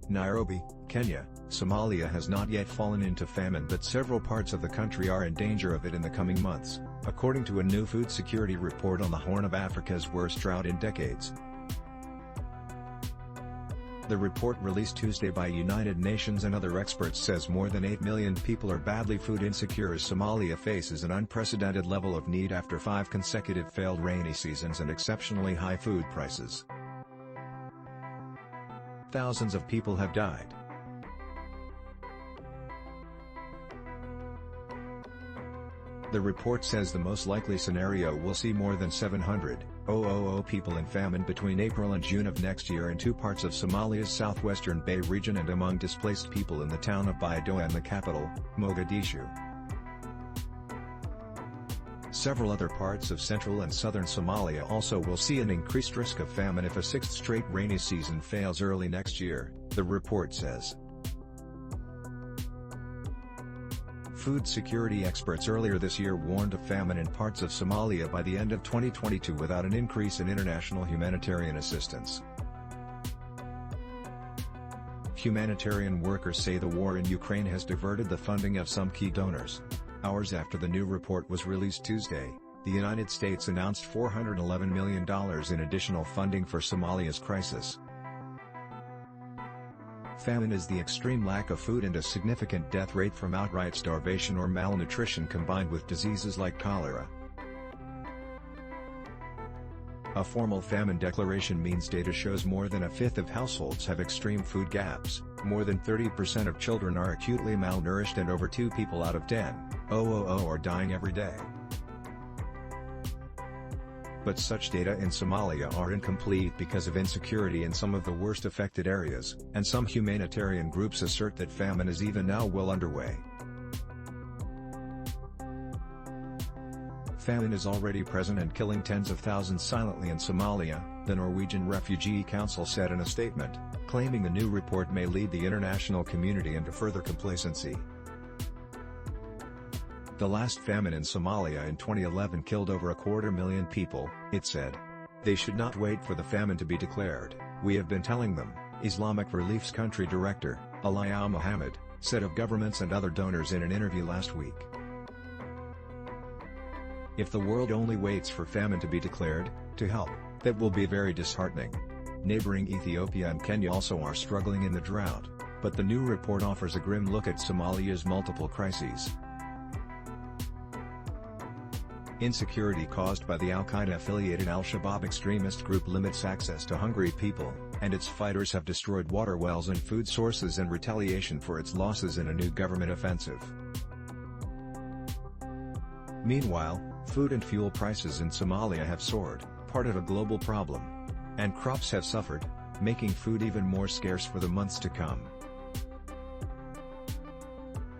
Nairobi, Kenya. Somalia has not yet fallen into famine, but several parts of the country are in danger of it in the coming months, according to a new food security report on the Horn of Africa's worst drought in decades. The report, released Tuesday by United Nations and other experts, says more than 8 million people are badly food insecure as Somalia faces an unprecedented level of need after 5 consecutive failed rainy seasons and exceptionally high food prices. Thousands of people have died. The report says the most likely scenario will see more than 700,000 people in famine between April and June of next year in 2 parts of Somalia's southwestern Bay region and among displaced people in the town of Baidoa and the capital, Mogadishu. Several other parts of central and southern Somalia also will see an increased risk of famine if a 6th straight rainy season fails early next year, the report says. Food security experts earlier this year warned of famine in parts of Somalia by the end of 2022 without an increase in international humanitarian assistance. Humanitarian workers say the war in Ukraine has diverted the funding of some key donors. Hours after the new report was released Tuesday, the United States announced $411 million in additional funding for Somalia's crisis. Famine is the extreme lack of food and a significant death rate from outright starvation or malnutrition combined with diseases like cholera. A formal famine declaration means data shows more than a fifth of households have extreme food gaps, more than 30% of children are acutely malnourished and over 2 people out of 10 are dying every day. But such data in Somalia are incomplete because of insecurity in some of the worst affected areas, and some humanitarian groups assert that famine is even now well underway. Famine is already present and killing tens of thousands silently in Somalia, the Norwegian Refugee Council said in a statement, claiming the new report may lead the international community into further complacency. The last famine in Somalia in 2011 killed over 250,000 people, it said. They should not wait for the famine to be declared, we have been telling them, Islamic Relief's country director, Aliyah Mohammed, said of governments and other donors in an interview last week. If the world only waits for famine to be declared, to help, that will be very disheartening. Neighboring Ethiopia and Kenya also are struggling in the drought, but the new report offers a grim look at Somalia's multiple crises. Insecurity caused by the al-Qaeda-affiliated al-Shabaab extremist group limits access to hungry people, and its fighters have destroyed water wells and food sources in retaliation for its losses in a new government offensive. Meanwhile, food and fuel prices in Somalia have soared, part of a global problem. And crops have suffered, making food even more scarce for the months to come.